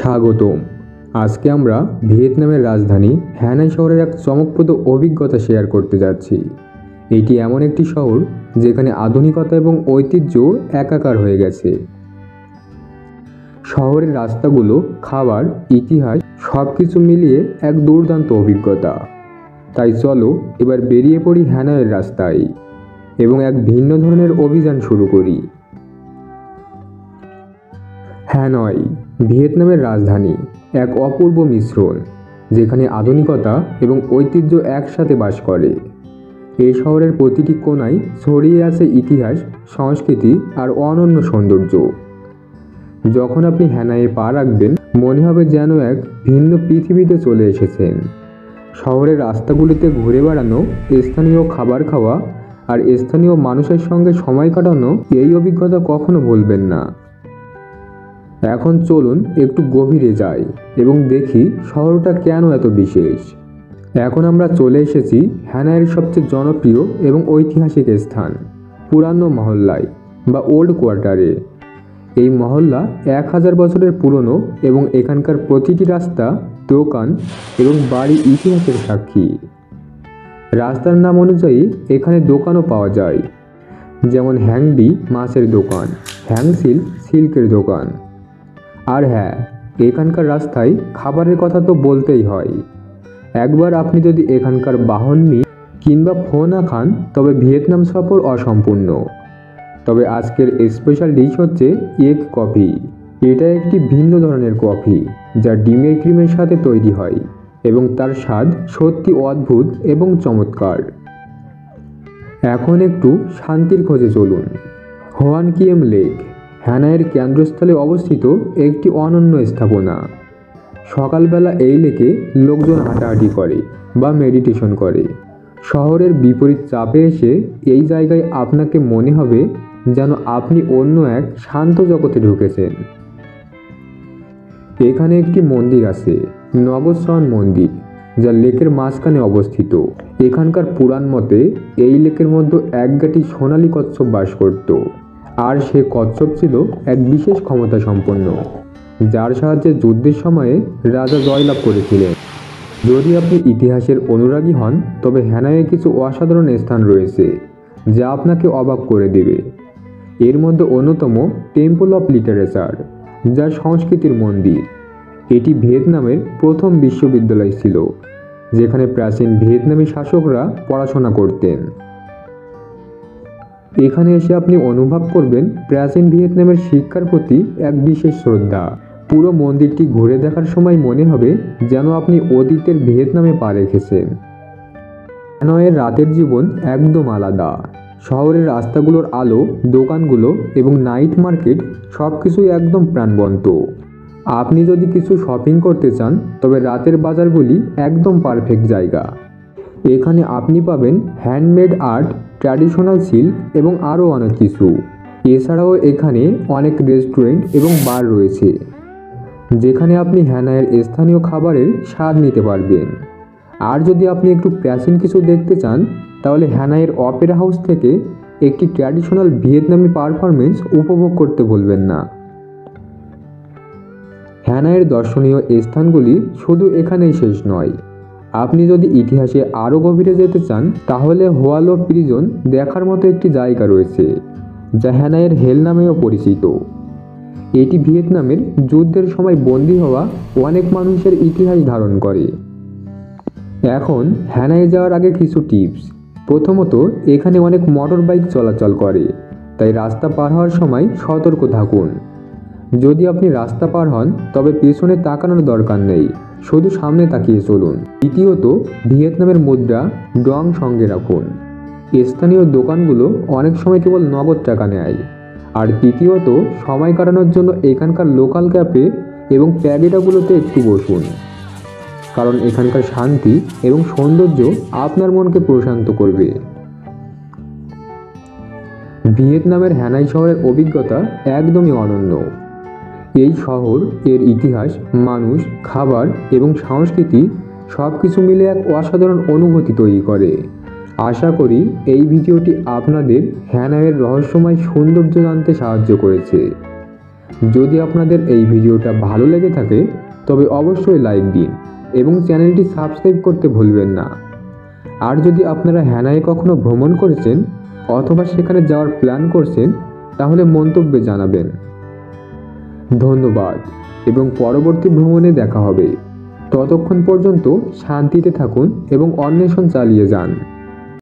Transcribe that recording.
স্বাগতম। আজকে আমরা ভিয়েতনামের রাজধানী হ্যানয় শহরের এক চমকপ্রদ অভিজ্ঞতা শেয়ার করতে যাচ্ছি। এটি এমন একটি শহর যেখানে আধুনিকতা এবং ঐতিহ্য একাকার হয়ে গেছে। শহরের রাস্তাগুলো, খাবার, ইতিহাস সব কিছু মিলিয়ে এক দুর্দান্ত অভিজ্ঞতা। তাই চলো এবার বেরিয়ে পড়ি হ্যানয়ের রাস্তায় এবং এক ভিন্ন ধরনের অভিযান শুরু করি। হ্যানয়, ভিয়েতনামের রাজধানী, এক অপূর্ব মিশ্রণ যেখানে আধুনিকতা এবং ঐতিহ্য একসাথে বাস করে। এই শহরের প্রতিটি কোণায় ছড়িয়ে আছে ইতিহাস, সংস্কৃতি আর অনন্য সৌন্দর্য। যখন আপনি হ্যানয়ে পা রাখবেন, মনে হবে যেন এক ভিন্ন পৃথিবীতে চলে এসেছেন। শহরের রাস্তাগুলিতে ঘুরে বেড়ানো, স্থানীয় খাবার খাওয়া আর স্থানীয় মানুষের সঙ্গে সময় কাটানো, এই অভিজ্ঞতা কখনো ভুলবেন না। এখন চলুন একটু গভীরে যাই এবং দেখি শহরটা কেন এত বিশেষ। এখন আমরা চলে এসেছি হ্যানয়ের সবচেয়ে জনপ্রিয় এবং ঐতিহাসিক স্থান, পুরানো মহল্লায় বা ওল্ড কোয়ার্টারে। এই মহল্লা 1000 বছরের পুরনো এবং এখানকার প্রতিটি রাস্তা, দোকান এবং বাড়ি ইতিহাসের সাক্ষী। রাস্তার নাম অনুযায়ী এখানে দোকানও পাওয়া যায়, যেমন হ্যাংবি মাছের দোকান, হ্যাংসিল সিল্কের দোকান। আর হ্যাঁ, এখানকার রাস্তায় খাবারের কথা তো বলতেই হয়। একবার আপনি যদি এখানকার বাহনমি কিংবা ফো না খান, তবে ভিয়েতনাম সফর অসম্পূর্ণ। তবে আজকের স্পেশাল ডিশ হচ্ছে এগ কফি। এটা একটি ভিন্ন ধরনের কফি যা ডিমের ক্রিমের সাথে তৈরি হয় এবং তার স্বাদ সত্যি অদ্ভুত এবং চমৎকার। এখন একটু শান্তির খোঁজে চলুন। হোয়ান কিয়েম লেক, হ্যানয়ের কেন্দ্রস্থলে অবস্থিত একটি অনন্য স্থাপনা। সকালবেলা এই লেকে লোকজন হাঁটাহাঁটি করে বা মেডিটেশন করে। শহরের বিপরীত চাপে এসে এই জায়গায় আপনাকে মনে হবে যেন আপনি অন্য এক শান্ত জগতে ঢুকেছেন। এখানে একটি মন্দির আছে, নগরসন মন্দির, যা লেকের মাঝখানে অবস্থিত। এখানকার পুরাণ মতে এই লেকের মধ্যে এক গাটি সোনালী কচ্ছপ বাস করত, আর সে কচ্ছপ ছিল এক বিশেষ ক্ষমতা সম্পন্ন, যার সাহায্যে যুদ্ধের সময়ে রাজা জয়লাভ করেছিলেন। যদি আপনি ইতিহাসের অনুরাগী হন, তবে হ্যানয়ে কিছু অসাধারণ স্থান রয়েছে যা আপনাকে অবাক করে দেবে। এর মধ্যে অন্যতম টেম্পল অফ লিটারেচার, যা সংস্কৃতির মন্দির। এটি ভিয়েতনামের প্রথম বিশ্ববিদ্যালয় ছিল, যেখানে প্রাচীন ভিয়েতনামী শাসকরা পড়াশোনা করতেন। এখানে এসে আপনি অনুভব করবেন প্রাচীন ভিয়েতনামের শিক্ষার প্রতি এক বিশেষ শ্রদ্ধা। পুরো মন্দিরটি ঘুরে দেখার সময় মনে হবে যেন আপনি অতীতের ভিয়েতনামে পা রেখেছেন। হ্যানয়ের রাতের জীবন একদম আলাদা। শহরের রাস্তাগুলোর আলো, দোকানগুলো এবং নাইট মার্কেট সব কিছুই একদম প্রাণবন্ত। আপনি যদি কিছু শপিং করতে চান, তবে রাতের বাজারগুলি একদম পারফেক্ট জায়গা। এখানে আপনি পাবেন হ্যান্ডমেড আর্ট, ট্র্যাডিশনাল সিল্ক এবং আরও অনেক কিছু। এছাড়াও এখানে অনেক রেস্টুরেন্ট এবং বার রয়েছে, যেখানে আপনি হ্যানয়ের স্থানীয় খাবারের স্বাদ নিতে পারবেন। আর যদি আপনি একটু প্রাচীন কিছু দেখতে চান, তাহলে হ্যানয়ের অপেরা হাউস থেকে একটি ট্র্যাডিশনাল ভিয়েতনামি পারফরমেন্স উপভোগ করতে ভুলবেন না। হ্যানয়ের দর্শনীয় স্থানগুলি শুধু এখানেই শেষ নয়। আপনি যদি ইতিহাসে আরও গভীরে যেতে চান, তাহলে হোয়া লো প্রিজন দেখার মতো একটি জায়গা রয়েছে, যা হ্যানয়ের হেল নামেও পরিচিত। এটি ভিয়েতনামের যুদ্ধের সময় বন্দী হওয়া অনেক মানুষের ইতিহাস ধারণ করে। এখন হ্যানয়ে যাওয়ার আগে কিছু টিপস। প্রথমত, এখানে অনেক মোটর বাইক চলাচল করে, তাই রাস্তা পার হওয়ার সময় সতর্ক থাকুন। যদি আপনি রাস্তা পার হন, তবে পেছনে তাকানোর দরকার নেই, শুধু সামনে তাকিয়ে চলুন। দ্বিতীয়ত, ভিয়েতনামের মুদ্রা ডং সঙ্গে রাখুন। স্থানীয় দোকানগুলো অনেক সময় কেবল নগদ টাকা নেয়। আর তৃতীয়ত, সময় কাটানোর জন্য এখানকার লোকাল ক্যাফে এবং প্যাগেডাগুলোতে একটু বসুন, কারণ এখানকার শান্তি এবং সৌন্দর্য আপনার মনকে প্রশান্ত করবে। ভিয়েতনামের হ্যানয় শহরের অভিজ্ঞতা একদমই অনন্য। এই শহর, এর ইতিহাস, মানুষ, খাবার এবং সংস্কৃতি সব কিছু মিলে এক অসাধারণ অনুভূতি তৈরি করে। আশা করি এই ভিডিওটি আপনাদের হ্যানয়ের রহস্যময় সৌন্দর্য জানতে সাহায্য করেছে। যদি আপনাদের এই ভিডিওটা ভালো লেগে থাকে তবে অবশ্যই লাইক দিন এবং চ্যানেলটি সাবস্ক্রাইব করতে ভুলবেন না। আর যদি আপনারা হ্যানায় কখনো ভ্রমণ করেছেন অথবা সেখানে যাওয়ার প্ল্যান করছেন তাহলে মন্তব্যে জানাবেন। ধন্যবাদ এবং পরবর্তী ভ্রমণে দেখা হবে। ততক্ষণ পর্যন্ত শান্তিতে থাকুন এবং অন্বেষণ চালিয়ে যান।